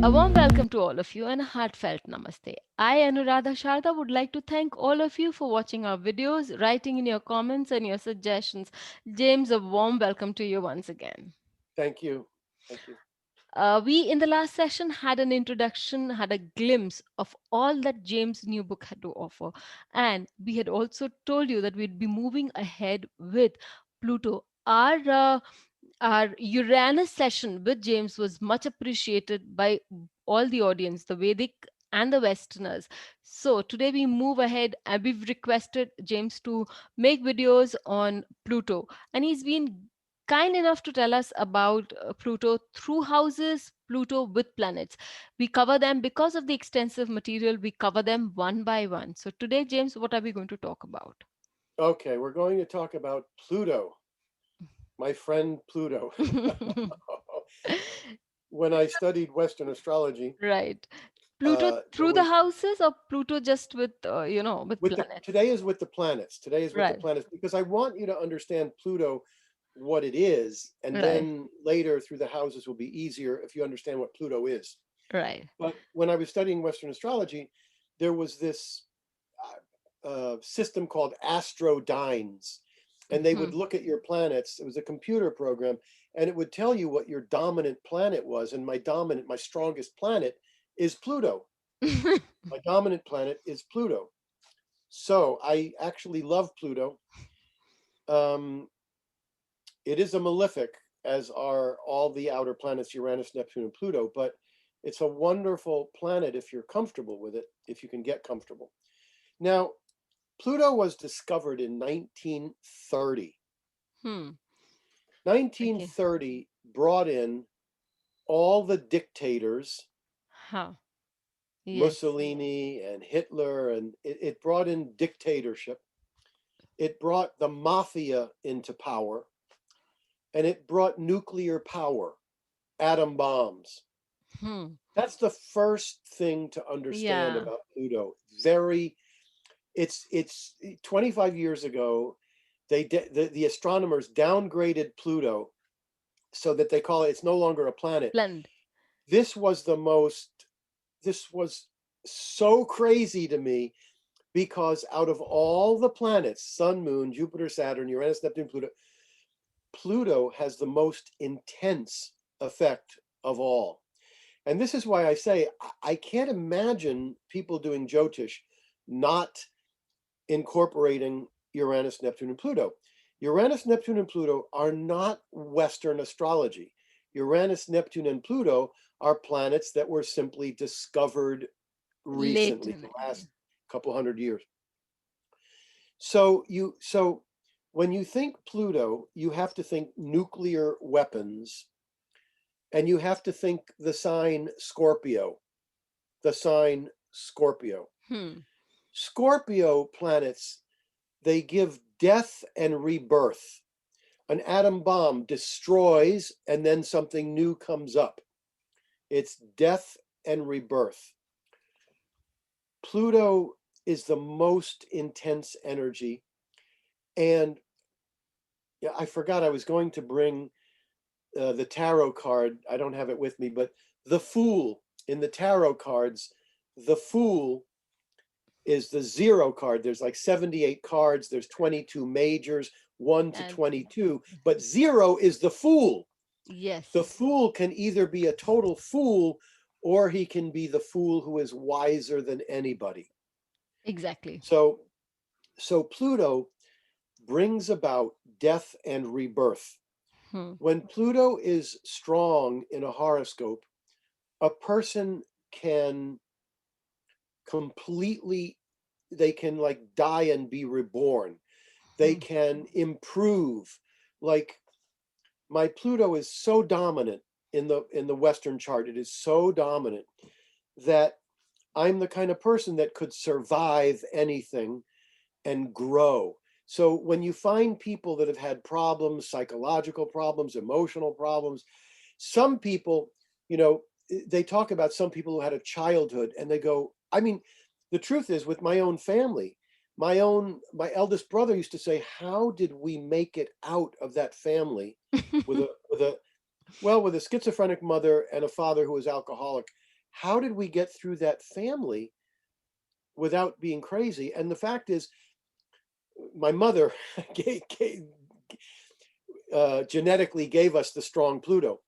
A warm welcome to all of you and a heartfelt namaste. I, Anuradha Sharda, would like to thank all of you for watching our videos, writing in your comments and your suggestions. James, a warm welcome to you once again. Thank you. Thank you. We, in the last session, had an introduction, had a glimpse of all that James' new book had to offer. And we had also told you that we'd be moving ahead with Pluto. Our Uranus session with James was much appreciated by all the audience, the Vedic and the Westerners. So today we move ahead and we've requested James to make videos on Pluto. And he's been kind enough to tell us about Pluto through houses, Pluto with planets. We cover them because of the extensive material, we cover them one by one. So today, James, what are we going to talk about? Okay, we're going to talk about Pluto, my friend Pluto. When I studied Western astrology, Right. Pluto there through the was houses or Pluto just with, with with the planets? today is with the planets. Today is with the Right, planets because I want you to understand Pluto, what it is, and right, then later through the houses will be easier if you understand what Pluto is. right. But when I was studying Western astrology, there was this system called astrodynes, and they Mhm. would look at your planets. It was a computer program, and it would tell you what your dominant planet was. And my strongest planet is Pluto. My dominant planet is Pluto. So I actually love Pluto. Um, it is a malefic, as are all the outer planets, Uranus, Neptune, and Pluto, but it's a wonderful planet if you're comfortable with it, if you can get comfortable. Now, Pluto was discovered in 1930. Hmm. Okay. 1930 brought in all the dictators, Huh. Yes. Mussolini and Hitler, and it brought in dictatorship. It brought the mafia into power, and it brought nuclear power, atom bombs. Hmm. That's the first thing to understand Yeah. about Pluto. Very, it's 25 years ago. The astronomers downgraded Pluto so that they call it, it's no longer a planet. Blend. This was the most, this was so crazy to me because out of all the planets, Sun, Moon, Jupiter, Saturn, Uranus, Neptune, Pluto, Pluto has the most intense effect of all. And this is why I say I can't imagine people doing Jyotish not incorporating Uranus, Neptune, and Pluto. Uranus, Neptune, and Pluto are not Western astrology. Uranus, Neptune, and Pluto are planets that were simply discovered Late. recently, the last couple hundred years. So when you think Pluto, you have to think nuclear weapons, and you have to think the sign Scorpio. The sign Scorpio. Hmm. Scorpio planets, they give death and rebirth. An atom bomb destroys and then something new comes up. It's death and rebirth. Pluto is the most intense energy. And yeah, I forgot I was going to bring the tarot card. I don't have it with me, but the Fool in the tarot cards, the Fool is the zero card. There's like 78 cards, there's 22 majors, 1 to And 22, but zero is the Fool. The yes, Fool can either be a total fool or he can be the fool who is wiser than anybody. exactly. So Pluto brings about death and rebirth. Hmm. When Pluto is strong in a horoscope, a person can completely, they can like die and be reborn. They Hmm. can improve. Like my Pluto is so dominant in the Western chart. It is so dominant that I'm the kind of person that could survive anything and grow. So when you find people that have had problems, psychological problems, emotional problems, some people, you know, they talk about some people who had a childhood and they go, I mean, the truth is with my own family, my eldest brother used to say, how did we make it out of that family with a with a schizophrenic mother and a father who was alcoholic? how did we get through that family without being crazy? And the fact is, my mother genetically gave us the strong Pluto.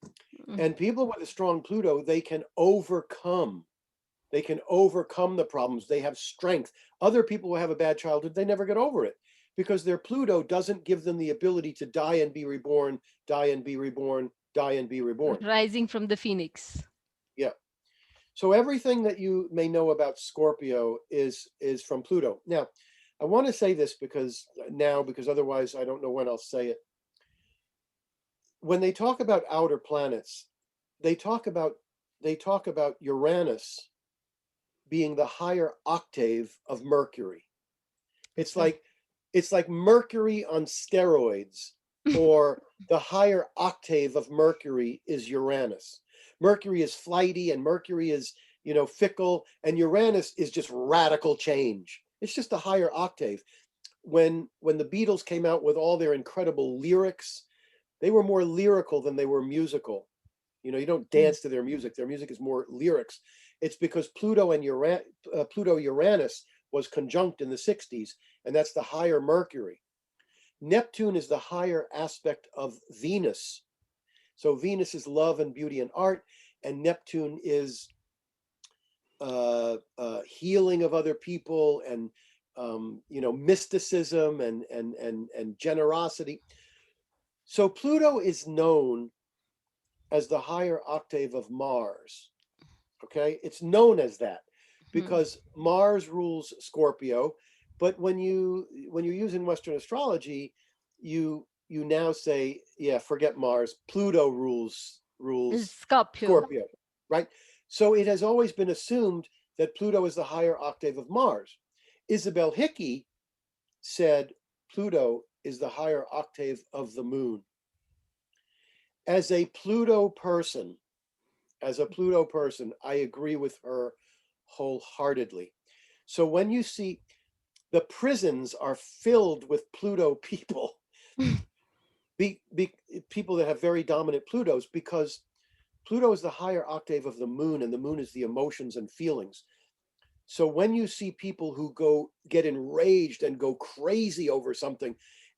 And people with a strong Pluto, they can overcome the problems. They have strength. Other people who have a bad childhood, they never get over it because their Pluto doesn't give them the ability to die and be reborn, die and be reborn, die and be reborn. Rising from the phoenix. Yeah. So everything that you may know about Scorpio is from Pluto. Now, I want to say this because otherwise I don't know when I'll say it. When they talk about outer planets, they talk about Uranus being the higher octave of Mercury. It's like Mercury on steroids, or the higher octave of Mercury is Uranus. Mercury is flighty and Mercury is, fickle, and Uranus is just radical change. It's just a higher octave. When the Beatles came out with all their incredible lyrics, they were more lyrical than they were musical. You don't dance to their music. Their music is more lyrics. It's because Pluto Uranus was conjunct in the 60s, and that's the higher Mercury. Neptune is the higher aspect of Venus. So Venus is love and beauty and art, and Neptune is healing of other people and mysticism and generosity. So Pluto is known as the higher octave of Mars. Okay, it's known as that because Mars rules Scorpio. But when you're using Western astrology, you now say, yeah, forget Mars. Pluto rules Scorpio, right? So it has always been assumed that Pluto is the higher octave of Mars. Isabel Hickey said Pluto is the higher octave of the moon. As a Pluto person, I agree with her wholeheartedly. So when you see the prisons are filled with Pluto people, people that have very dominant Plutos, because Pluto is the higher octave of the moon, and the moon is the emotions and feelings. So when you see people who get enraged and go crazy over something,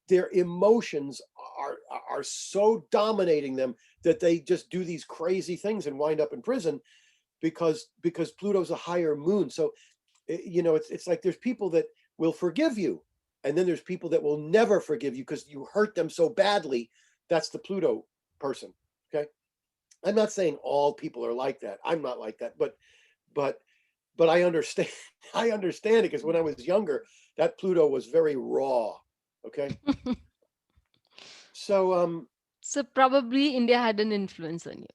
their emotions are so dominating them that they just do these crazy things and wind up in prison because Pluto's a higher moon. So it's like there's people that will forgive you, and then there's people that will never forgive you because you hurt them so badly. That's the Pluto person. Okay, I'm not saying all people are like that. I'm not like that, but I understand. I understand it because when I was younger, that Pluto was very raw. Okay. So So probably India had an influence on you.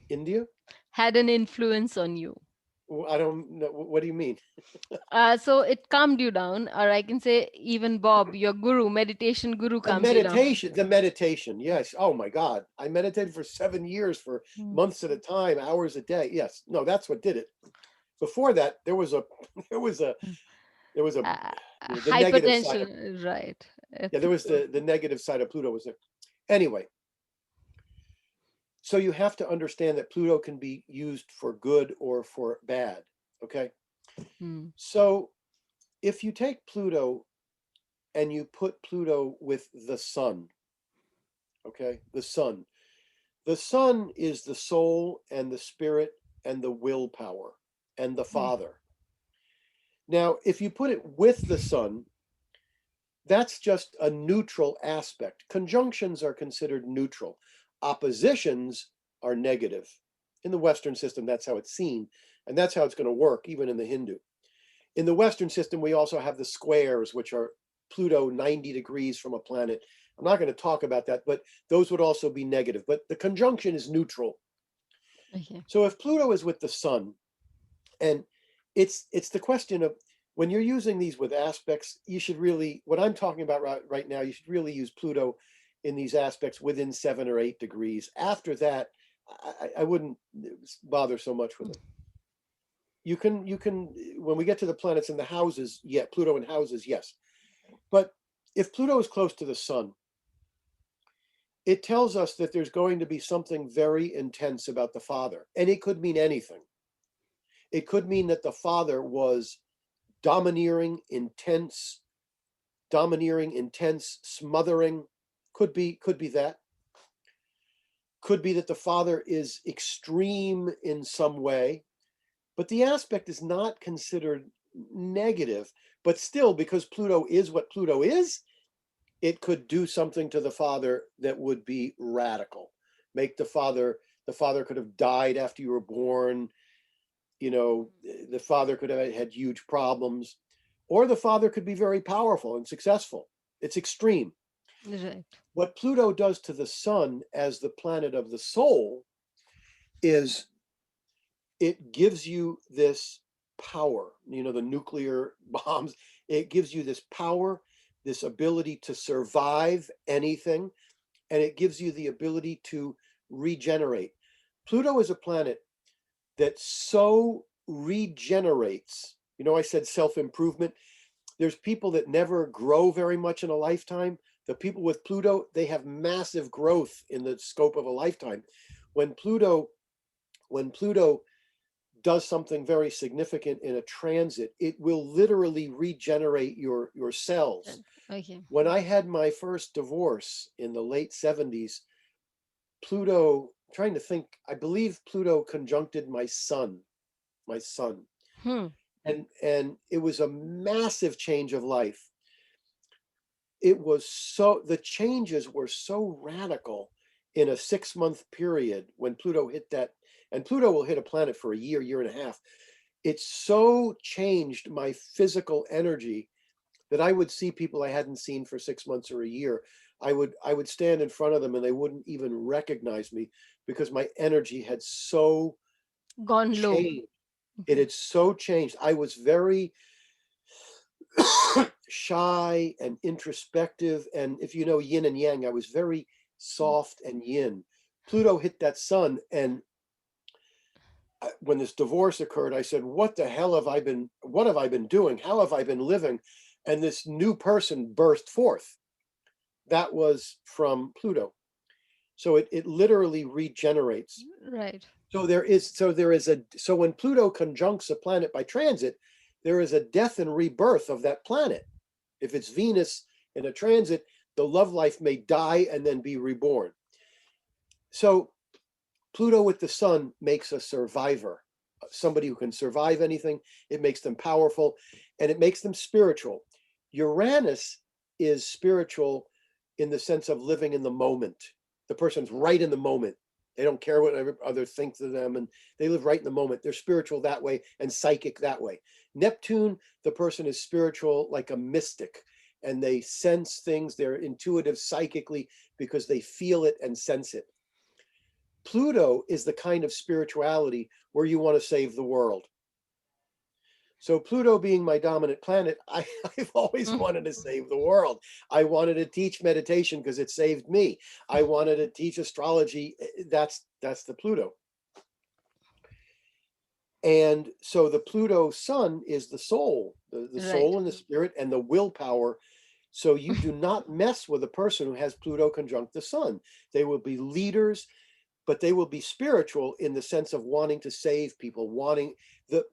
India? Had an influence on you. I don't know. What do you mean? So it calmed you down, or I can say even Bob, your guru, meditation guru, calms you down. The meditation. Yes. Oh my God. I meditated for 7 years for months at a time, hours a day. Yes. No, that's what did it. Before that, there was the negative side of, Hypertension, right? yeah, there was the negative side of Pluto was there. Anyway, so you have to understand that Pluto can be used for good or for bad. Okay. So if you take Pluto and you put Pluto with the sun, okay, the sun is the soul and the spirit and the willpower and the father. Now, if you put it with the sun, that's just a neutral aspect. Conjunctions are considered neutral. Oppositions are negative. In the Western system, that's how it's seen, and that's how it's going to work, even in the Hindu. In the Western system, we also have the squares, which are Pluto 90 degrees from a planet. I'm not going to talk about that, but those would also be negative. But the conjunction is neutral. Okay. So if Pluto is with the sun, and it's the question of when you're using these with aspects, you should really, what I'm talking about right now, you should really use Pluto in these aspects within 7 or 8 degrees. After that, I wouldn't bother so much with it. You can, when we get to the planets in the houses, yeah, Pluto in houses, yes. But if Pluto is close to the sun, it tells us that there's going to be something very intense about the father. And it could mean anything. It could mean that the father was domineering, intense, smothering. Could be that. Could be that the father is extreme in some way, but the aspect is not considered negative. But still, because Pluto is what Pluto is, it could do something to the father that would be radical. Make the father could have died after you were born. You know, the father could have had huge problems, or the father could be very powerful and successful. It's extreme. Right. What Pluto does to the sun as the planet of the soul is it gives you this power, the nuclear bombs. It gives you this power, this ability to survive anything, and it gives you the ability to regenerate. Pluto is a planet that so regenerates. I said self-improvement. There's people that never grow very much in a lifetime. The people with Pluto, they have massive growth in the scope of a lifetime. When Pluto when Pluto does something very significant in a transit, it will literally regenerate your cells. Okay. When I had my first divorce in the late 70s, Pluto, trying to think, I believe Pluto conjuncted my son. Hmm. And it was a massive change of life. The changes were so radical in a 6-month period when Pluto hit that, and Pluto will hit a planet for a year and a half. It so changed my physical energy that I would see people I hadn't seen for 6 months or a year. I would stand in front of them and they wouldn't even recognize me because my energy had so Gone low. changed. It had so changed. I was very shy and introspective. And if you know yin and yang, I was very soft and yin. Pluto hit that sun. And when this divorce occurred, I said, what have I been doing? How have I been living? And this new person burst forth. That was from Pluto. So it literally regenerates. Right. So when Pluto conjuncts a planet by transit, there is a death and rebirth of that planet. If it's Venus in a transit, the love life may die and then be reborn. So Pluto with the sun makes a survivor, somebody who can survive anything. It makes them powerful and it makes them spiritual. Uranus is spiritual in the sense of living in the moment. The person's right in the moment. They don't care what others think of them, and they live right in the moment. They're spiritual that way and psychic that way. Neptune, the person is spiritual like a mystic, and they sense things. They're intuitive psychically because they feel it and sense it. Pluto is the kind of spirituality where you want to save the world. So Pluto being my dominant planet, I've always Mm. wanted to save the world. I wanted to teach meditation because it saved me. I wanted to teach astrology. That's the Pluto. And so the Pluto sun is the soul, the Right. soul and the spirit and the willpower. So you do not mess with a person who has Pluto conjunct the sun. They will be leaders, but they will be spiritual in the sense of wanting to save people, wanting the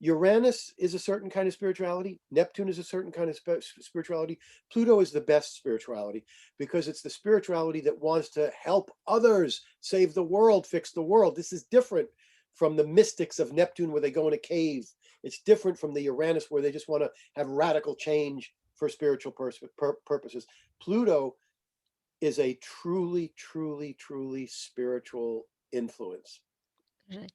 Uranus is a certain kind of spirituality. Neptune is a certain kind of spirituality. Pluto is the best spirituality because it's the spirituality that wants to help others, save the world, fix the world. This is different from the mystics of Neptune where they go in a cave. It's different from the Uranus where they just want to have radical change for spiritual purposes. Pluto is a truly, truly, truly spiritual influence. Right.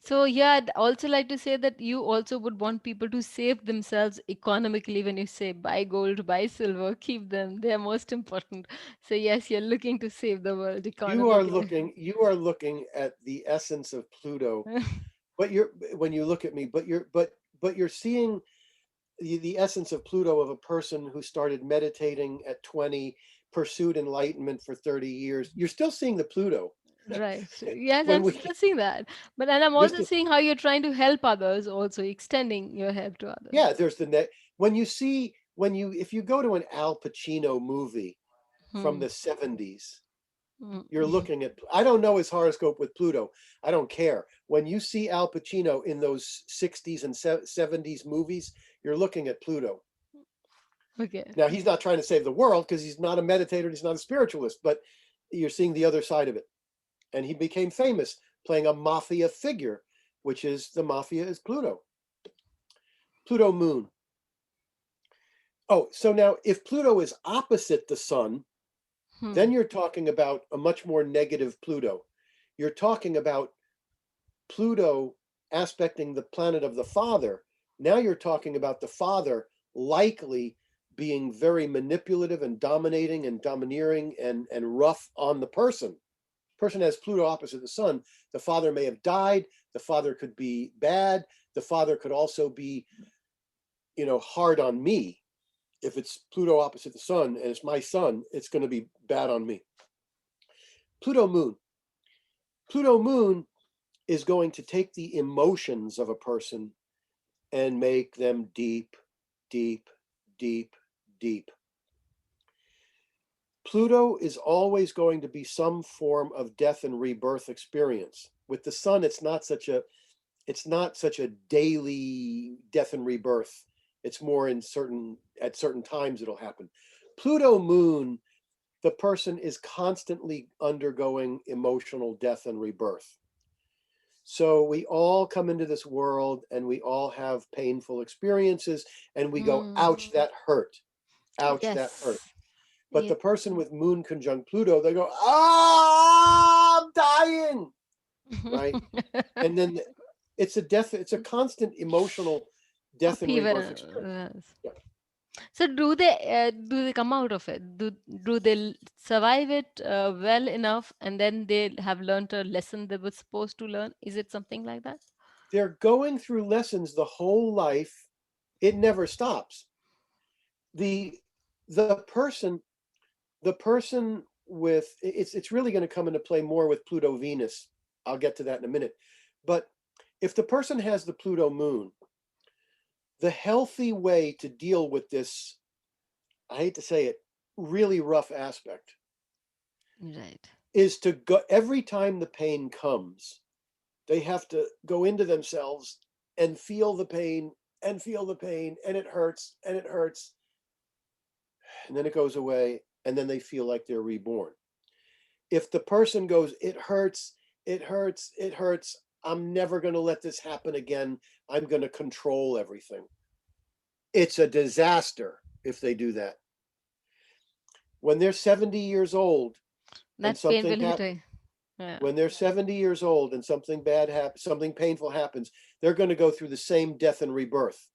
So yeah, I'd also like to say that you also would want people to save themselves economically when you say buy gold, buy silver, keep them. They're most important. So yes, you're looking to save the world economically. You are looking at the essence of Pluto, but you're when you look at me, but you're seeing the essence of Pluto of a person who started meditating at 20, pursued enlightenment for 30 years. You're still seeing the Pluto. Right. Yes, When I'm we still seeing that. But and I'm you're also still seeing how you're trying to help others, also extending your help to others. Yeah, there's the net. When you if you go to an Al Pacino movie from Hmm. the 70s, You're looking at, I don't know his horoscope with Pluto. I don't care. When you see Al Pacino in those 60s and 70s movies, you're looking at Pluto. Okay. Now, he's not trying to save the world because he's not a meditator, he's not a spiritualist, but you're seeing the other side of it. And he became famous playing a mafia figure, which is the mafia is Pluto. Pluto Moon. Oh, so now if Pluto is opposite the sun, then you're talking about a much more negative Pluto. You're talking about Pluto aspecting the planet of the father. Now you're talking about the father likely being very manipulative and dominating and domineering and rough on the person. Person has Pluto opposite the sun. The father may have died. The father could be bad. The father could also be, hard on me. If it's Pluto opposite the sun and it's my son, it's going to be bad on me. Pluto Moon. Pluto Moon is going to take the emotions of a person and make them deep, deep, deep, deep. Pluto is always going to be some form of death and rebirth experience. With the sun, it's not such a daily death and rebirth. It's more at certain times it'll happen. Pluto Moon, the person is constantly undergoing emotional death and rebirth. So we all come into this world and we all have painful experiences and we go, ouch, that hurt. Ouch, that hurt. Yes. But Yeah. the person with Moon conjunct Pluto, they go, ah, I'm dying, right? And then it's a constant emotional death and rebirth experience. Upheaval. Yes. Yeah. So do they come out of it? Do they survive it well enough, and then they have learned a lesson they were supposed to learn? Is it something like that? They're going through lessons the whole life. It never stops. The the person the person with it's really going to come into play more with Pluto Venus. I'll get to that in a minute. But if the person has the Pluto Moon, the healthy way to deal with this, I hate to say it, really rough aspect Right. is to go every time the pain comes, they have to go into themselves and feel the pain and feel the pain and it hurts and it hurts and then it goes away and then they feel like they're reborn. If the person goes, it hurts, it hurts, it hurts, I'm never going to let this happen again, I'm going to control everything, it's a disaster if they do that. When they're 70 years old and That pain something will hit. happens, Yeah. when they're 70 years old and something bad happens, something painful happens, they're going to go through the same death and rebirth.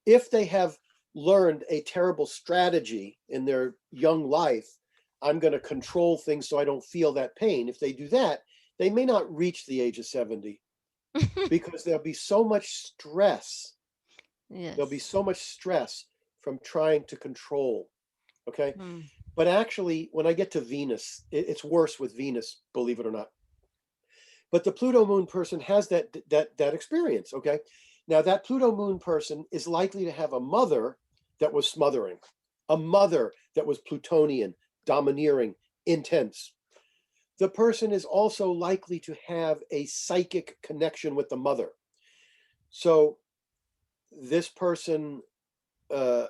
If they have learned a terrible strategy in their young life, I'm going to control things so I don't feel that pain. If they do that, they may not reach the age of 70 because there'll be so much stress. There'll be Yes. so much stress from trying to control. Okay. Hmm. But actually, when I get to Venus, it's worse with Venus, believe it or not. But the Pluto Moon person has that experience. Okay. Now that Pluto Moon person is likely to have a mother that was smothering, a mother that was Plutonian, domineering, intense. The person is also likely to have a psychic connection with the mother. So this person, uh,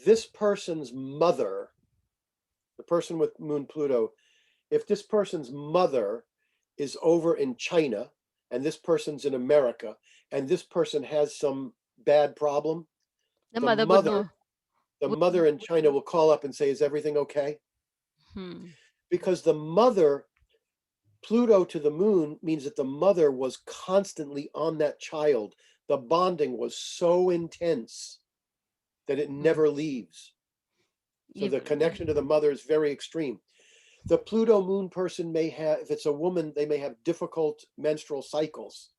this person's mother, the person with Moon Pluto, if this person's mother is over in China and this person's in America and this person has some bad problem, The the mother would mother, know. the Would, mother in China will call up and say, is everything okay? hmm. Because the mother, Pluto to the moon means that the mother was constantly on that child. The bonding was so intense that it Hmm. never leaves. So the Even, connection to the mother is very extreme. The Pluto moon person may have, if it's a woman, they may have difficult menstrual cycles.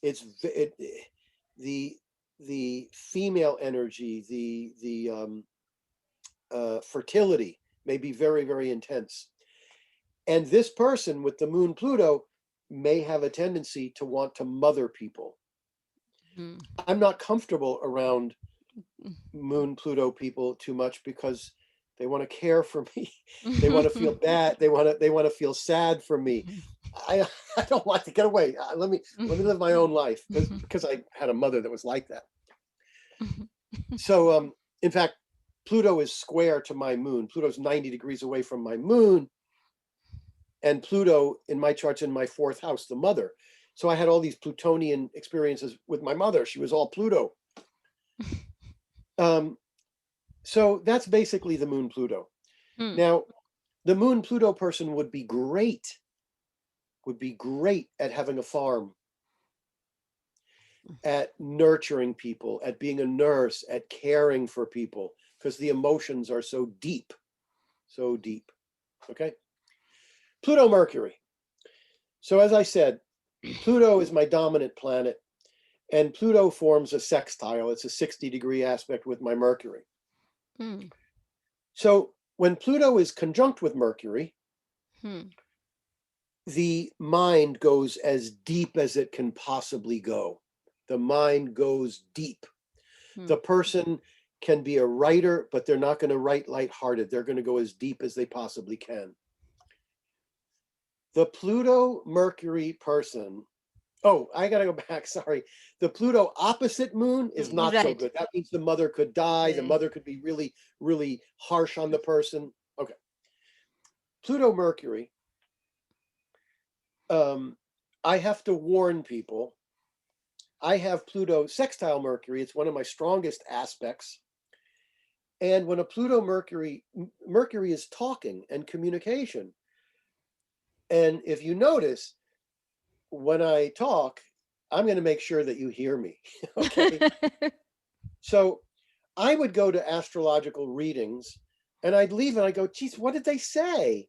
The the female energy, the fertility may be very, very intense. And this person with the moon Pluto may have a tendency to want to mother people. hmm. I'm not comfortable around moon Pluto people too much because They want to care for me. They want to feel bad. They want to feel sad for me. I I don't want to get away. Let me live my own life, because I had a mother that was like that. So in fact, Pluto is square to my moon. Pluto's 90 degrees away from my moon, and Pluto in my chart's in my fourth house, the mother. So I had all these Plutonian experiences with my mother. She was all Pluto. So that's basically the moon Pluto. Now, the moon Pluto person would be great at having a farm, at nurturing people, at being a nurse, at caring for people, because the emotions are so deep, so deep. Okay. Pluto Mercury. So as I said, Pluto is my dominant planet, and Pluto forms a sextile. It's a 60-degree aspect with my Mercury. So when Pluto is conjunct with Mercury, the mind goes as deep as it can possibly go. The mind goes deep. The person can be a writer, but they're not going to write lighthearted. They're going to go as deep as they possibly can. The Pluto Mercury person, oh, I got to go back. Sorry. The Pluto opposite moon is not so good. That means the mother could die. The mother could be really, really harsh on the person. Okay. Pluto Mercury, I have to warn people. I have Pluto sextile Mercury. It's one of my strongest aspects. And when a Pluto Mercury is talking and communication. And if you notice, when I talk, I'm going to make sure that you hear me. Okay. So I would go to astrological readings and I'd leave and I go, geez, what did they say?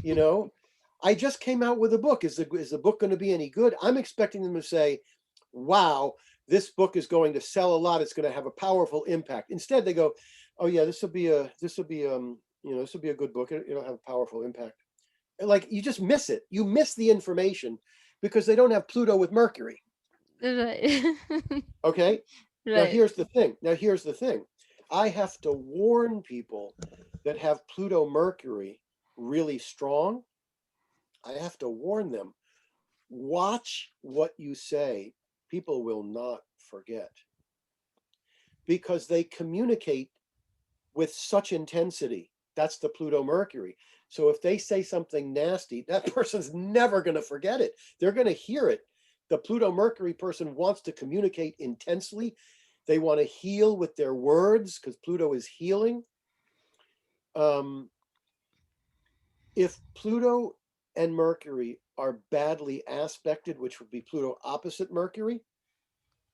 You know, I just came out with a book. Is the book going to be any good? I'm expecting them to say, wow, this book is going to sell a lot. It's going to have a powerful impact. Instead, they go, oh yeah, this will be a good book. It'll have a powerful impact. Like, you just miss it. You miss the information because they don't have Pluto with Mercury. Okay. Now here's the thing. I have to warn people that have Pluto Mercury really strong. I have to warn them. Watch what you say. People will not forget, because they communicate with such intensity. That's the Pluto Mercury. So if they say something nasty, that person's never going to forget it. They're going to hear it. The Pluto Mercury person wants to communicate intensely. They want to heal with their words, because Pluto is healing. If Pluto and Mercury are badly aspected, which would be Pluto opposite Mercury,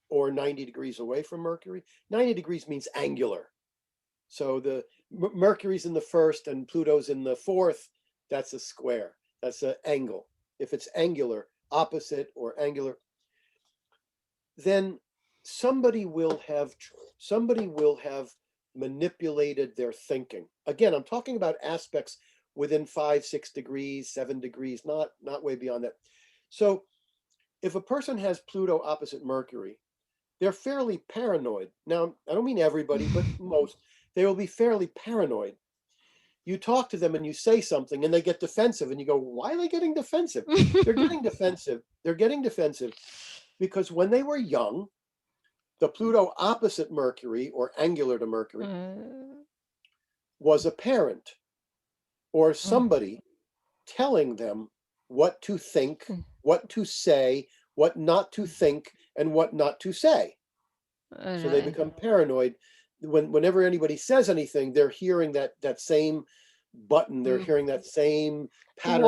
or 90 degrees away from Mercury. 90 degrees means angular. So the Mercury's in the first and Pluto's in the fourth. That's a square. That's an angle. If it's angular, opposite or angular, then somebody will have manipulated their thinking. Again, I'm talking about aspects within 5, 6 degrees, 7 degrees, not way beyond that. So if a person has Pluto opposite Mercury, they're fairly paranoid. Now, I don't mean everybody, but most. They will be fairly paranoid. You talk to them and you say something and they get defensive, and you go, why are they getting defensive? They're getting defensive. They're getting defensive because when they were young, the Pluto opposite Mercury, or angular to Mercury, was a parent or somebody telling them what to think, what to say, what not to think, and what not to say. So they become paranoid. Whenever anybody says anything, they're hearing that same button. They're hearing that same pattern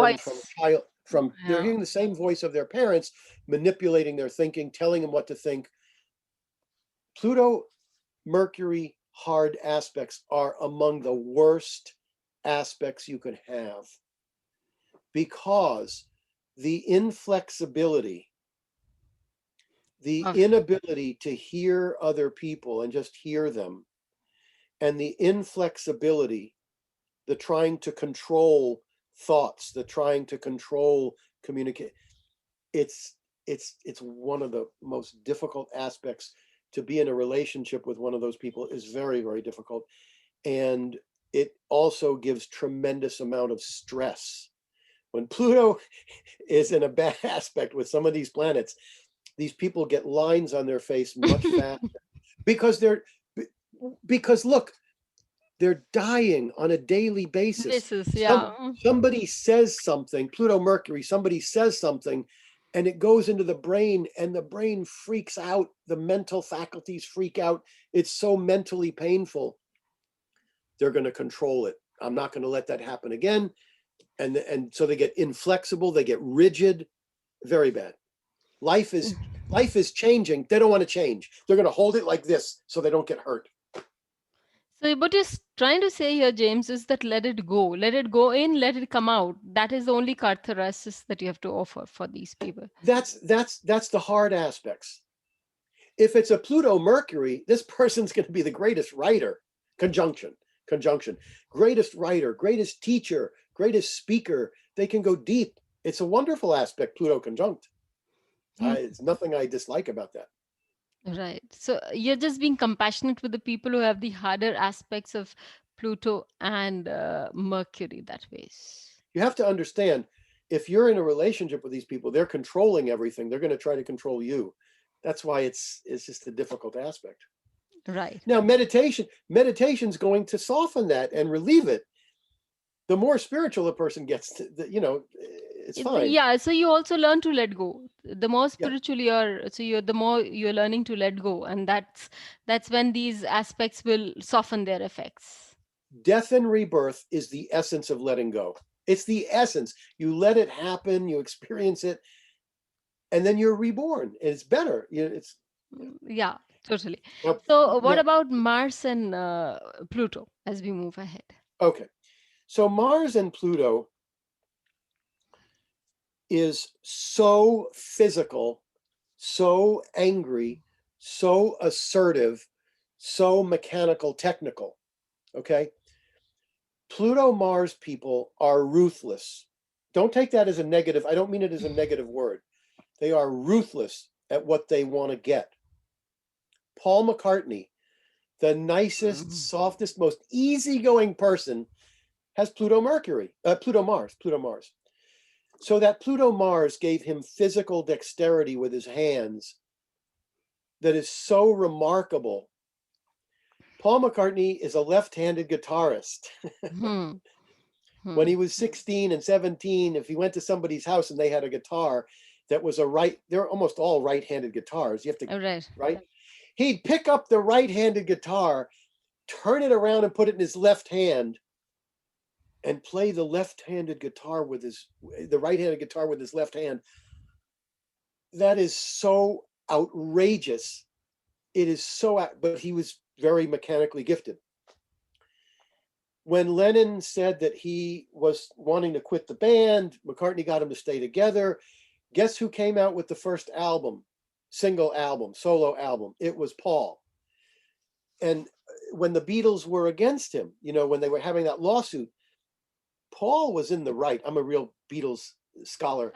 they're hearing the same voice of their parents, manipulating their thinking, telling them what to think. Pluto Mercury hard aspects are among the worst aspects you can have, because the inflexibility, the inability to hear other people and just hear them, and the inflexibility, the trying to control thoughts, the trying to control communicate, it's one of the most difficult aspects. To be in a relationship with one of those people is very, very difficult. And it also gives tremendous amount of stress. When Pluto is in a bad aspect with some of these planets, these people get lines on their face much faster because look, they're dying on a daily basis. Yeah. Somebody says something, Pluto Mercury, somebody says something, and it goes into the brain, and the brain freaks out. The mental faculties freak out. It's so mentally painful. They're going to control it. I'm not going to let that happen again. And so they get inflexible, they get rigid, very bad. Life is changing. They don't want to change. They're going to hold it like this so they don't get hurt. So what you're trying to say here, James, is that let it go. Let it go in, let it come out. That is the only catharsis that you have to offer for these people. That's the hard aspects. If it's a Pluto Mercury, this person's going to be the greatest writer. Conjunction. Greatest writer, greatest teacher, greatest speaker. They can go deep. It's a wonderful aspect, Pluto conjunct. It's nothing I dislike about that. Right. So you're just being compassionate with the people who have the harder aspects of Pluto and Mercury that way. You have to understand, if you're in a relationship with these people, they're controlling everything. They're going to try to control you. That's why it's just a difficult aspect. Right. Now, meditation's going to soften that and relieve it. The more spiritual a person gets, it's fine. Yeah. So you also learn to let go. The more spiritual you are, the more you're learning to let go, and that's when these aspects will soften their effects. Death and rebirth is the essence of letting go. It's the essence. You let it happen, you experience it, and then you're reborn. It's better. Yeah, totally. So what about Mars and Pluto as we move ahead? Okay. So Mars and Pluto is so physical, so angry, so assertive, so mechanical, technical. Okay. Pluto Mars people are ruthless. Don't take that as a negative. I don't mean it as a negative word. They are ruthless at what they want to get. Paul McCartney, the nicest, softest, most easygoing person, has Pluto Mars. So that Pluto Mars gave him physical dexterity with his hands that is so remarkable. Paul McCartney is a left-handed guitarist. When he was 16 and 17, if he went to somebody's house and they had a guitar that was they're almost all right-handed guitars. You have to, right? He'd pick up the right-handed guitar, turn it around and put it in his left hand, and play the right-handed guitar with his left hand. That is so outrageous. It is so, but he was very mechanically gifted. When Lennon said that he was wanting to quit the band, McCartney got him to stay together. Guess who came out with the first album, solo album? It was Paul. And when the Beatles were against him, when they were having that lawsuit, Paul was in the right. I'm a real Beatles scholar.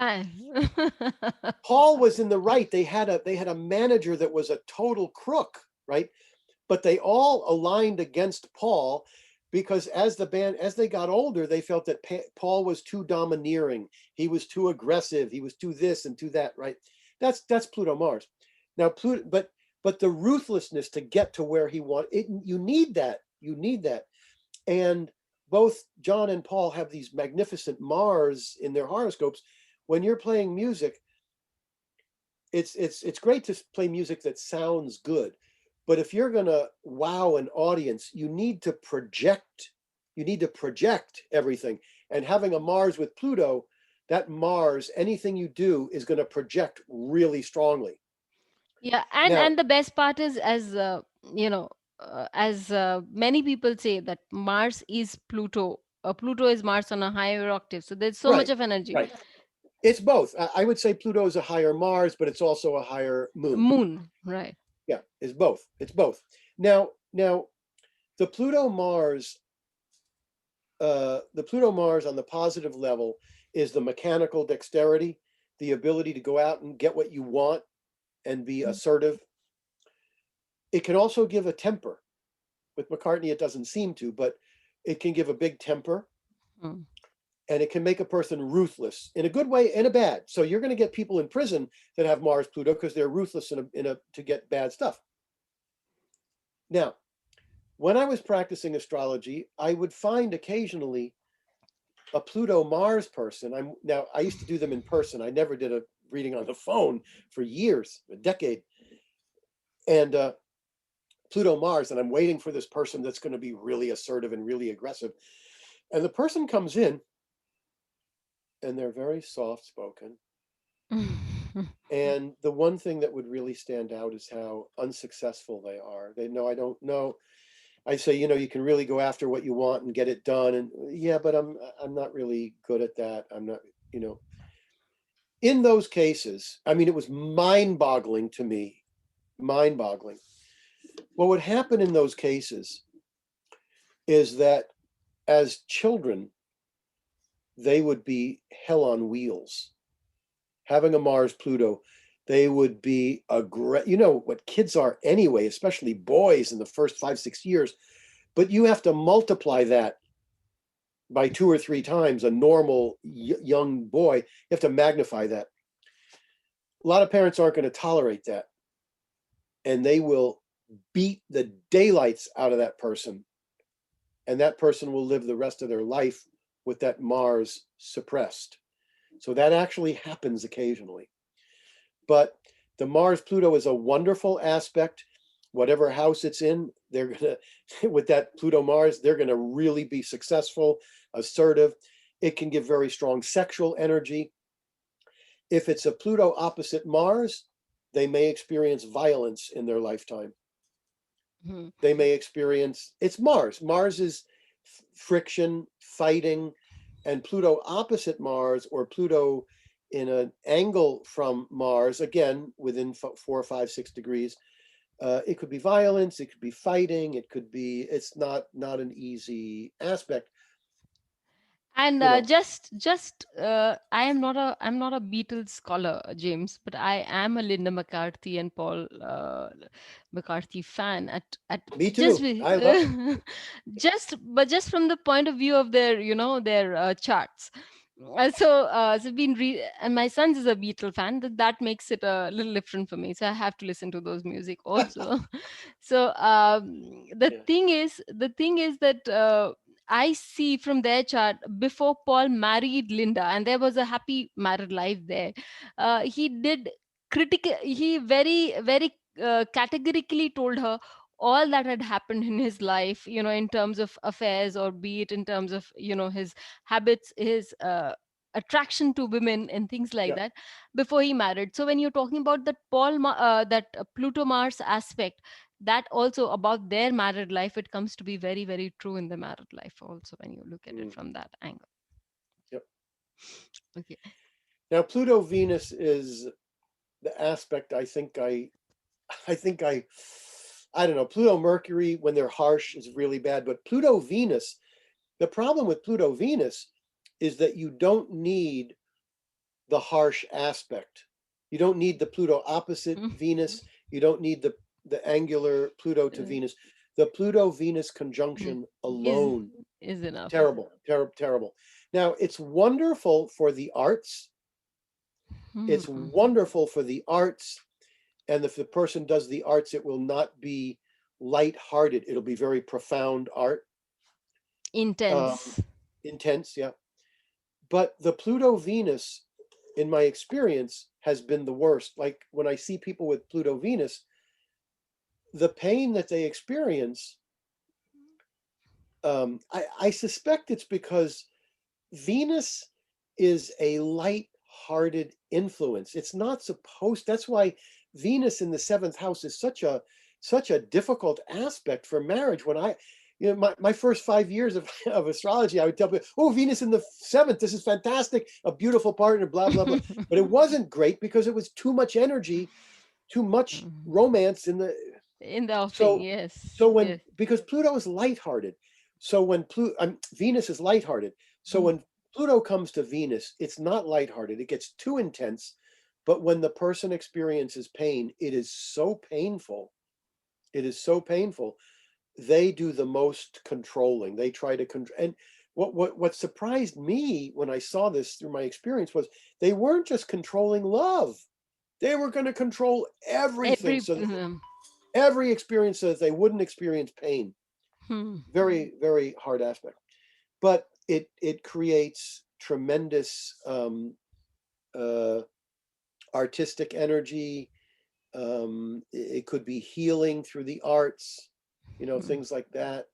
Paul was in the right. They had a manager that was a total crook, right? But they all aligned against Paul because as they got older, they felt that Paul was too domineering. He was too aggressive. He was too this and too that, right? That's Pluto Mars. Now Pluto, but the ruthlessness to get to where he wanted, you need that. And both John and Paul have these magnificent Mars in their horoscopes. When you're playing music, it's great to play music that sounds good. But if you're going to wow an audience, you need to project everything. And having a Mars with Pluto, that Mars, anything you do is going to project really strongly. Yeah, and the best part is, as many people say, that Mars is Pluto. Pluto is Mars on a higher octave. So there's so much of energy. Right. It's both. I would say Pluto is a higher Mars, but it's also a higher moon. Right. Yeah, it's both. Now, the Pluto Mars on the positive level is the mechanical dexterity, the ability to go out and get what you want and be assertive. It can also give a temper. With McCartney, it doesn't seem to, but It can give a big temper, Mm. and it can make a person ruthless in a good way and a bad. So you're going to get people in prison that have Mars Pluto because they're ruthless to get bad stuff. Now, when I was practicing astrology, I would find occasionally a Pluto Mars person. I used to do them in person. I never did a reading on the phone for years, a decade. And Pluto Mars, and I'm waiting for this person that's going to be really assertive and really aggressive. And the person comes in and they're very soft spoken. And the one thing that would really stand out is how unsuccessful they are. They know, I don't know. I say, you can really go after what you want and get it done. And yeah, but I'm not really good at that. I'm not, in those cases, I mean, it was mind-boggling to me, mind-boggling. What would happen in those cases is that as children, they would be hell on wheels. Having a Mars Pluto, they would be what kids are anyway, especially boys in the first 5-6 years. But you have to multiply that by 2 or 3 times a normal young boy. You have to magnify that. A lot of parents aren't going to tolerate that. And they will beat the daylights out of that person. And that person will live the rest of their life with that Mars suppressed. So that actually happens occasionally. But the Mars Pluto is a wonderful aspect. Whatever house it's in, they're going to, with that Pluto Mars, they're going to really be successful, assertive. It can give very strong sexual energy. If it's a Pluto opposite Mars, they may experience violence in their lifetime. Mm. They may experience, it's Mars. Mars is friction, fighting, and Pluto opposite Mars, or Pluto in an angle from Mars, again, within 4, 5, 6 degrees, it could be violence, it could be fighting, it's not an easy aspect. And You know, I'm not a Beatles scholar, James, but I am a Linda McCarthy and Paul McCarthy fan. At Me just too. I love them. just from the point of view of their their charts. So and my son's is a Beatle fan. That makes it a little different for me. So I have to listen to those music also. So Yeah, the thing is that I see from their chart before Paul married Linda, and there was a happy married life there. He did critical. He very categorically told her all that had happened in his life, in terms of affairs, or be it in terms of his habits, his attraction to women and things like yeah. that, before he married. So when you're talking about that Pluto Mars aspect, that also about their married life, it comes to be very, very true in the married life also, when you look at it Mm, from that angle. yep. Okay. Now, Pluto Venus is the aspect I think I don't know. Pluto Mercury, when they're harsh, is really bad. But Pluto Venus, the problem with Pluto Venus is that you don't need the harsh aspect. You don't need the Pluto opposite Mhm. Venus. You don't need the angular Pluto to Uh, Venus. The Pluto Venus mm, conjunction is alone, is enough. terrible, terrible, terrible. Now, it's wonderful for the arts. It's Mhm. wonderful for the arts. And if the person does the arts, it will not be light-hearted. It'll be very profound art, um, Intense. intense, yeah. But the Pluto Venus, in my experience, has been the worst. Like when I see people with Pluto Venus, the pain that they experience, I suspect it's because Venus is a light-hearted influence. It's not supposed, that's why Venus in the 7th house is such a difficult aspect for marriage. When my first 5 years of astrology, I would tell people, oh, Venus in the 7th, this is fantastic, a beautiful partner, blah, blah, blah. But it wasn't great because it was too much energy, too much Mhm. romance in the, In the offing, so, yes, so when, yes. because Pluto is lighthearted, so when Venus is lighthearted, so Mm. when Pluto comes to Venus, it's not lighthearted. It gets too intense. But when the person experiences pain, it is so painful. It is so painful. they do the most controlling. They try to control. And what surprised me when I saw this through my experience was they weren't just controlling love. They were going to control everything. Every So that every experience so that they wouldn't experience pain. Very, very hard aspect. But it creates tremendous artistic energy. It could be healing through the arts, things like that.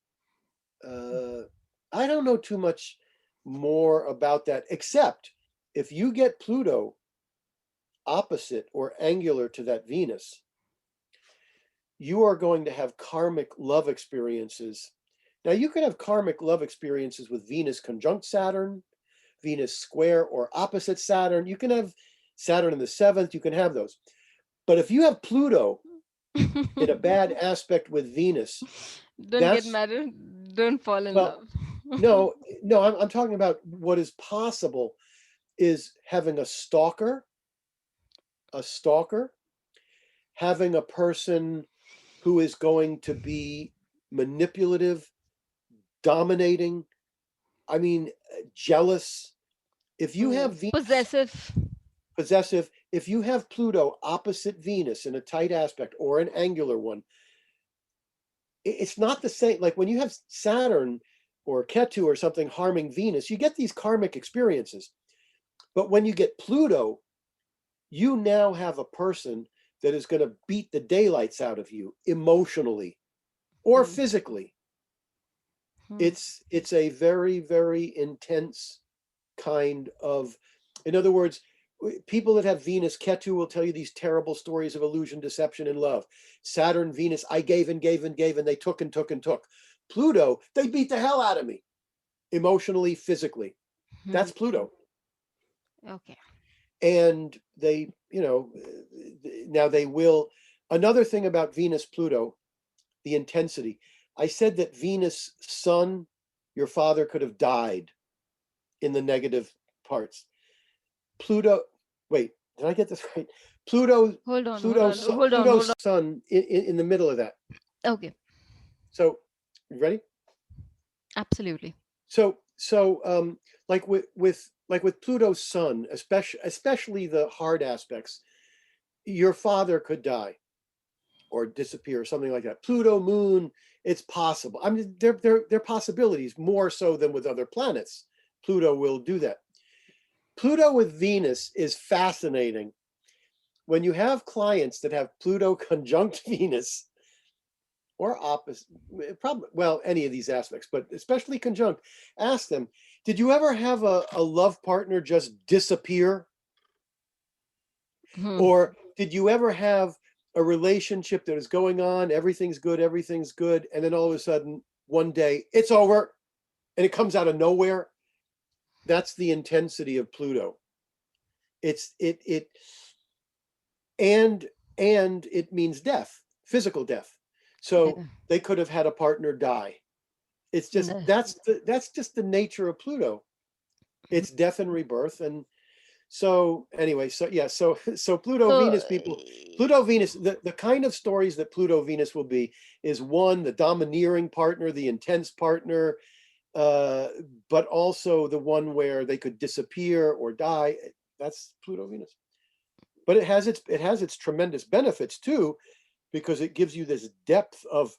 I don't know too much more about that, except if you get Pluto opposite or angular to that Venus, you are going to have karmic love experiences. Now, you can have karmic love experiences with Venus conjunct Saturn, Venus square or opposite Saturn. You can have Saturn in the seventh, you can have those. But if you have Pluto in a bad aspect with Venus, Don't get married, don't fall in well, love. no, I'm talking about what is possible is having a stalker, having a person who is going to be manipulative, dominating, jealous. If you have Venus possessive, if you have Pluto opposite Venus in a tight aspect or an angular one, it's not the same. Like when you have Saturn or Ketu or something harming Venus, you get these karmic experiences. But when you get Pluto, you now have a person that is going to beat the daylights out of you emotionally or physically. It's a very, very intense kind of, in other words, people that have Venus Ketu will tell you these terrible stories of illusion, deception, and love. Saturn, Venus, I gave and gave and gave, and they took and took and took. Pluto, they beat the hell out of me, emotionally, physically. That's Pluto. Okay. And they, now they will. Another thing about Venus Pluto, the intensity. I said that Venus Sun, your father could have died in the negative parts. Pluto, wait, did I get this right? Pluto Sun in the middle of that. Okay. So, you ready? Absolutely. So like with Pluto's Sun, especially the hard aspects, your father could die or disappear or something like that. Pluto Moon, it's possible. I mean, they're possibilities more so than with other planets. Pluto will do that. Pluto with Venus is fascinating. When you have clients that have Pluto conjunct Venus or opposite, probably, well, any of these aspects, but especially conjunct, ask them, did you ever have a love partner just disappear? Or did you ever have a relationship that is going on, everything's good, and then all of a sudden, one day, it's over, and it comes out of nowhere? That's the intensity of Pluto. And it means death, physical death. So they could have had a partner die. It's just that's just the nature of Pluto. It's death and rebirth. And so anyway, so Pluto Venus people, Pluto Venus, the kind of stories that Pluto Venus will be is one, the domineering partner, the intense partner, but also the one where they could disappear or die. That's Pluto Venus. But it has its tremendous benefits too, because it gives you this depth of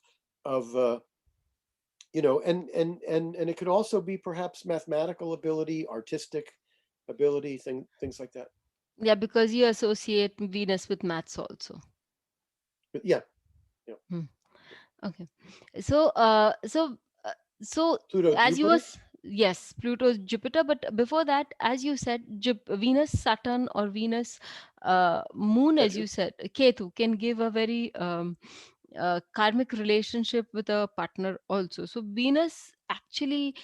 and it could also be perhaps mathematical ability, artistic ability, things like that. Yeah, because you associate Venus with maths also. But yeah. Okay. So so Pluto as you Jupiter. was, yes, Pluto's Jupiter, but before that, as you said, Venus Saturn or Venus Moon, as Ketu. you said, Ketu can give a very karmic relationship with a partner also. So Venus actually,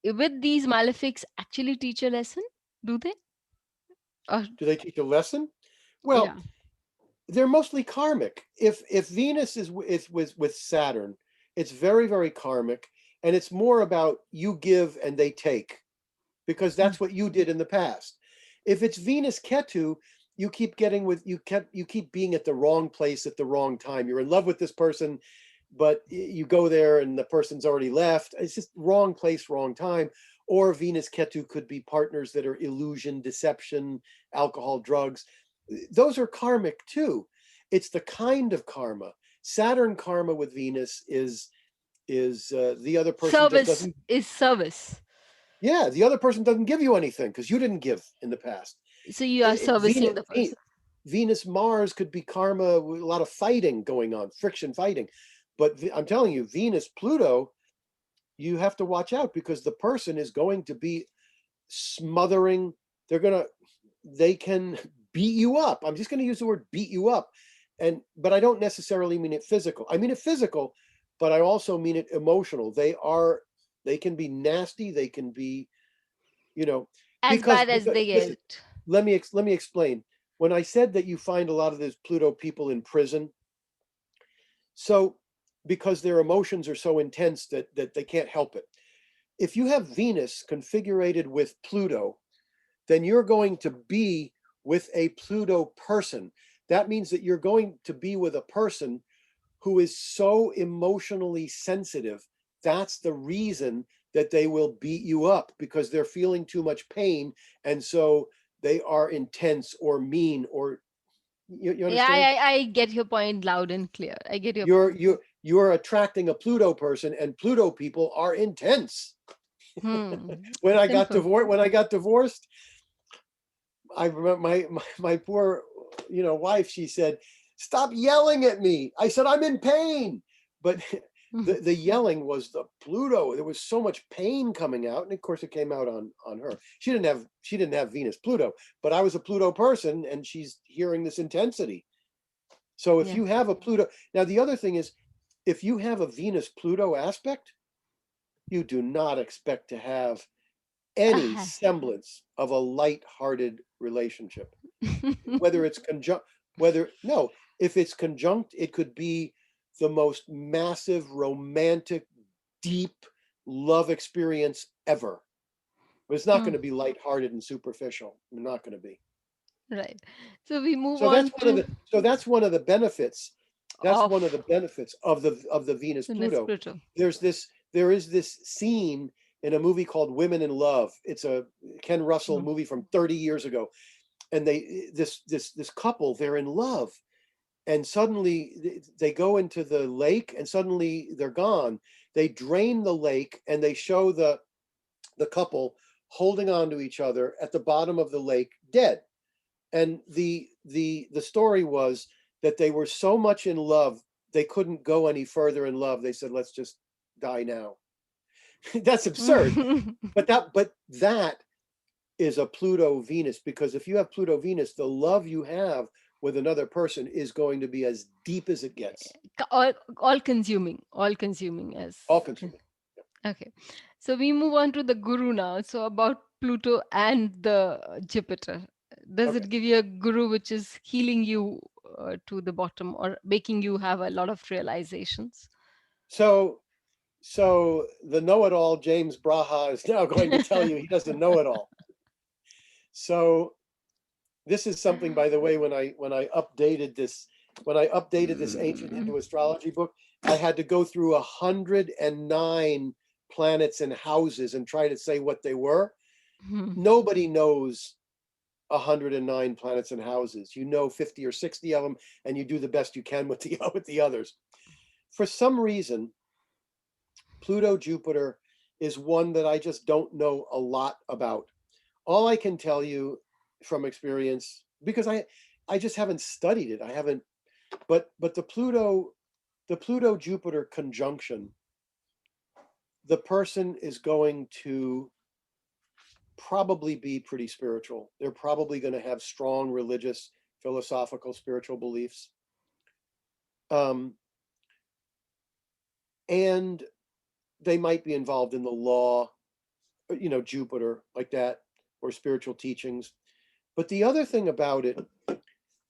with these malefics, actually teach a lesson, do they? Or Do they teach a lesson? yeah. Well, they're mostly karmic. If Venus is with Saturn, it's very, very karmic, and it's more about you give and they take, because that's what you did in the past. If it's Venus Ketu, you keep getting you keep being at the wrong place at the wrong time. You're in love with this person, but you go there and the person's already left. It's just wrong place, wrong time. Or Venus Ketu could be partners that are illusion, deception, alcohol, drugs. Those are karmic too. It's the kind of karma. Saturn karma with Venus is the other person just Service doesn't. is service. Yeah, the other person doesn't give you anything because you didn't give in the past. So you are Venus, servicing the person. Venus Mars could be karma with a lot of fighting going on, friction fighting. But I'm telling you, Venus Pluto, you have to watch out because the person is going to be smothering. They can beat you up. I'm just going to use the word beat you up. But I don't necessarily mean it physical. I mean it physical, but I also mean it emotional. They can be nasty. They can be, you know, As because bad as they listen, get. let me explain. When I said that you find a lot of these Pluto people in prison, so because their emotions are so intense that they can't help it. If you have Venus configurated with Pluto, then you're going to be with a Pluto person. That means that you're going to be with a person who is so emotionally sensitive. That's the reason that they will beat you up because they're feeling too much pain. And so they are intense or mean or you Yeah, understand? I get your point loud and clear. I get your You're point. you you're attracting a Pluto person and Pluto people are intense. Simple. When I got divorced, I remember my poor, wife. She said, "Stop yelling at me." I said, "I'm in pain," but the yelling was the Pluto. There was so much pain coming out, and of course, it came out on her. She didn't have Venus Pluto, but I was a Pluto person, and she's hearing this intensity. So if Yeah. you have a Pluto, now the other thing is, if you have a Venus Pluto aspect, you do not expect to have any Ah. semblance of a light-hearted relationship. Whether it's conjunct, whether no, if it's conjunct, it could be the most massive, romantic, deep love experience ever. But it's not Hmm. going to be light-hearted and superficial. It's not going to be. Right. So we move So that's on one of to the so that's one of the benefits. That's one of of the benefits of the Venus Venus Pluto. Pluto. There is this scene in a movie called Women in Love. It's a Ken Russell Hmm. movie from 30 years ago. And this couple, they're in love. And suddenly they go into the lake and suddenly they're gone. They drain the lake and they show the couple holding on to each other at the bottom of the lake, dead. And the story was that they were so much in love they couldn't go any further in love. They said, "Let's just die now." That's absurd. But that is a Pluto Venus, because if you have Pluto Venus, the love you have with another person is going to be as deep as it gets, All consuming as. all consuming. Okay. So we move on to the guru now. So about Pluto and the Jupiter. Does Okay. it give you a guru which is healing you to the bottom or making you have a lot of realizations? So so the know-it-all James Braha is now going to tell you he doesn't know it all. So this is something, by the way, when I updated this ancient Hindu astrology book, I had to go through 109 planets and houses and try to say what they were. Hmm. Nobody knows 109 planets and houses. You know 50 or 60 of them, and you do the best you can with the others. For some reason, Pluto Jupiter is one that I just don't know a lot about. All I can tell you from experience, because I just haven't studied it. I haven't, but the Pluto Jupiter conjunction, the person is going to probably be pretty spiritual. They're probably going to have strong religious, philosophical, spiritual beliefs. Um, and they might be involved in the law, Jupiter, like that, or spiritual teachings. But the other thing about it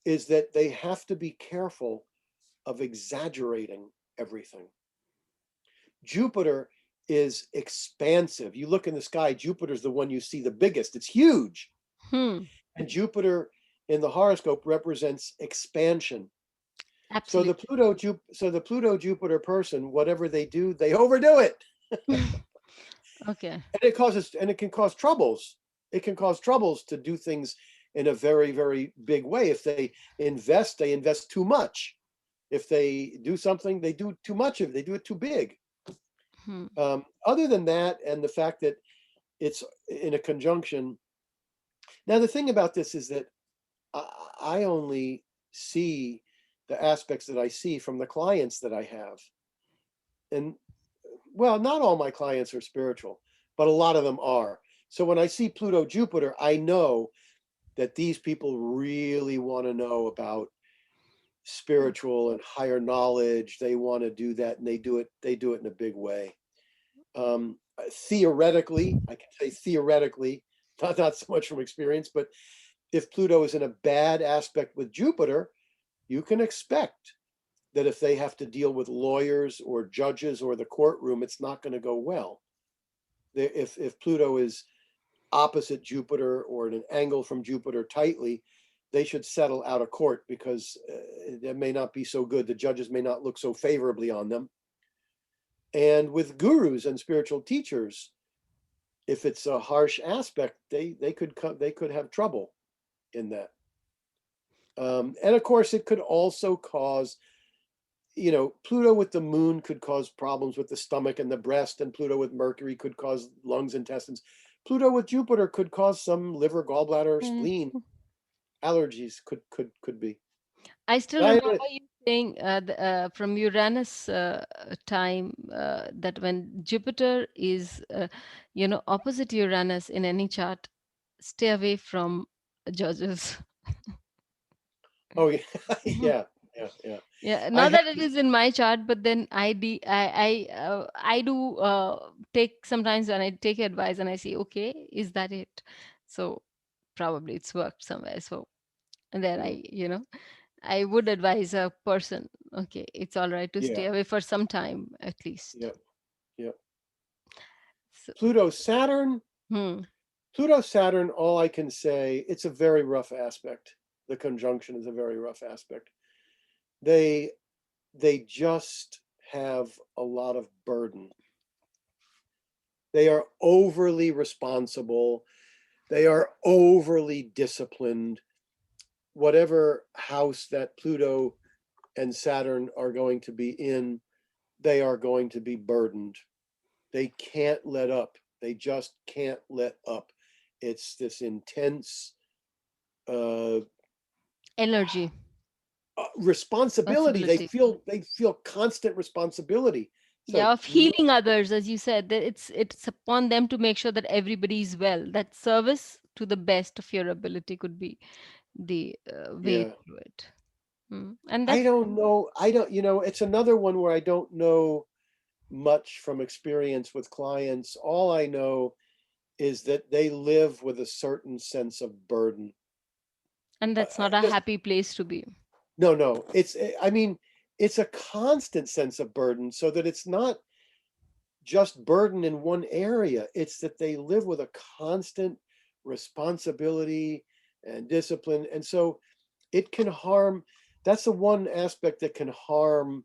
is that they have to be careful of exaggerating everything. Jupiter is expansive. You look in the sky, Jupiter's the one you see the biggest. It's huge. Hmm. And Jupiter in the horoscope represents expansion. So the Absolutely. Pluto Jupiter person, whatever they do, they overdo it. Okay. And it can cause troubles. It can cause troubles to do things in a very, very big way. If they invest too much. If they do something, they do too much of it. They do it too big. Hmm. Other than that, and the fact that it's in a conjunction. Now, the thing about this is that I only see the aspects that I see from the clients that I have. And well, not all my clients are spiritual, but a lot of them are. So when I see Pluto Jupiter, I know that these people really want to know about spiritual and higher knowledge. They want to do that, and they do it in a big way. Theoretically, I can say theoretically, not so much from experience, but if Pluto is in a bad aspect with Jupiter, you can expect that if they have to deal with lawyers or judges or the courtroom, it's not going to go well. If Pluto is opposite Jupiter or at an angle from Jupiter tightly, they should settle out of court because it may not be so good. The judges may not look so favorably on them. And with gurus and spiritual teachers, if it's a harsh aspect, they could have trouble in that. And of course, it could also cause, Pluto with the moon could cause problems with the stomach and the breast, and Pluto with Mercury could cause lungs, intestines. Pluto with Jupiter could cause some liver, gallbladder, Mm. spleen allergies. Could be. I still I remember you saying from Uranus time that when Jupiter is, opposite Uranus in any chart, stay away from judges. Oh yeah, yeah. Yeah, I not have that it is in my chart, but then I do take sometimes when I take advice and I say, okay, is that it? So probably it's worked somewhere. So and then mm, I would advise a person, okay, it's all right to yeah, stay away for some time at least. yeah, yeah. So, Pluto Saturn, hmm. Pluto Saturn. All I can say, it's a very rough aspect. The conjunction is a very rough aspect. They they just have a lot of burden. They are overly responsible. They are overly disciplined. Whatever house that Pluto and Saturn are going to be in, they are going to be burdened. They can't let up. They just can't let up. It's this intense uh, Energy, responsibility. responsibility. They feel constant responsibility. It's Yeah, like, of healing others, as you said, that it's upon them to make sure that everybody is well. That service to the best of your ability could be the way yeah. through it. And I that's don't know. I don't. It's another one where I don't know much from experience with clients. All I know is that they live with a certain sense of burden. and that's not a Just happy place to be. no, no. I mean, it's a constant sense of burden, so that it's not just burden in one area. It's that they live with a constant responsibility and discipline, and so it can harm. That's the one aspect that can harm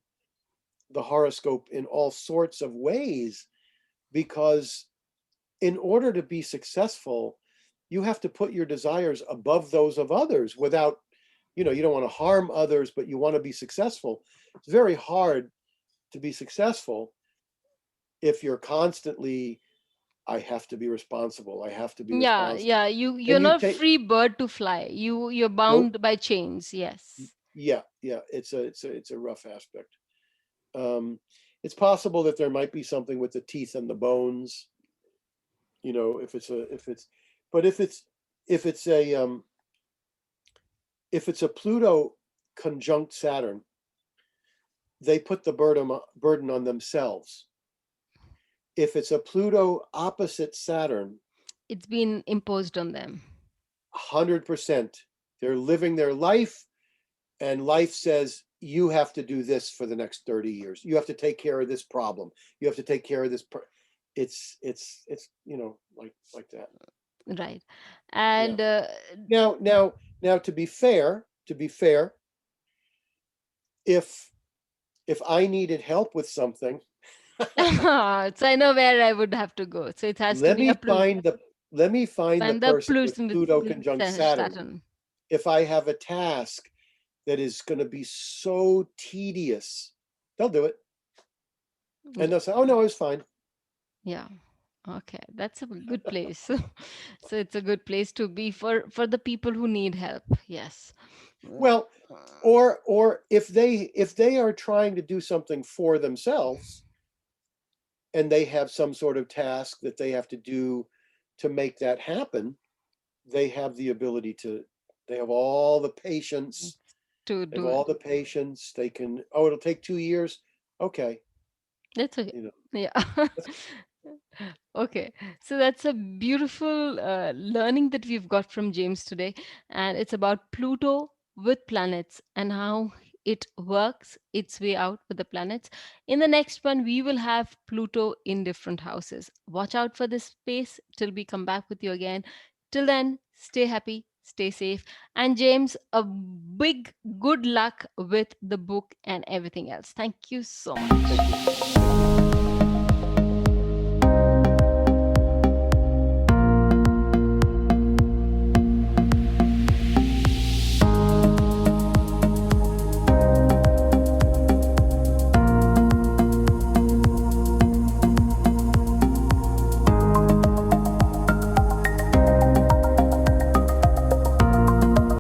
the horoscope in all sorts of ways, because in order to be successful, you have to put your desires above those of others without, you don't want to harm others, but you want to be successful. It's very hard to be successful if you're constantly, I have to be responsible. I have to be Yeah, responsible. yeah. And You're you not take, free bird to fly. You're nope. bound by chains. Yes. Yeah, yeah. It's a rough aspect. Um, it's possible that there might be something with the teeth and the bones, if it's, but if it's a, if it's a Pluto conjunct Saturn, they put the burden on themselves. If it's a Pluto opposite Saturn, It's been imposed on them. 100%, they're living their life, and life says, you have to do this for the next 30 years. You have to take care of this problem. You have to take care of this. It's like that. Right. Yeah. And Now, to be fair, if I needed help with something, So I know where I would have to go. So it has to let be a me Pluto. find the Find the person with Pluto Pluto with conjunct Saturn. Saturn. If I have a task that is going to be so tedious, they'll do it. And Yeah. they'll say, oh, no, it was fine. Yeah. Okay, that's a good place. So it's a good place to be for the people who need help. Yes. Mm, Well, or if they are trying to do something for themselves and they have some sort of task that they have to do to make that happen, they have the ability to, they have all the patience, to they have do it. all the patience. They can, oh, it'll take 2 years. Okay. That's okay. You know, Yeah. that's, Okay, so that's a beautiful learning that we've got from James today, and it's about Pluto with planets and how it works its way out with the planets. In the next one, we will have Pluto in different houses. Watch out for this space till we come back with you again. Till then, stay happy, stay safe, and James, a big good luck with the book and everything else. Thank you so much. thank you. Thank you.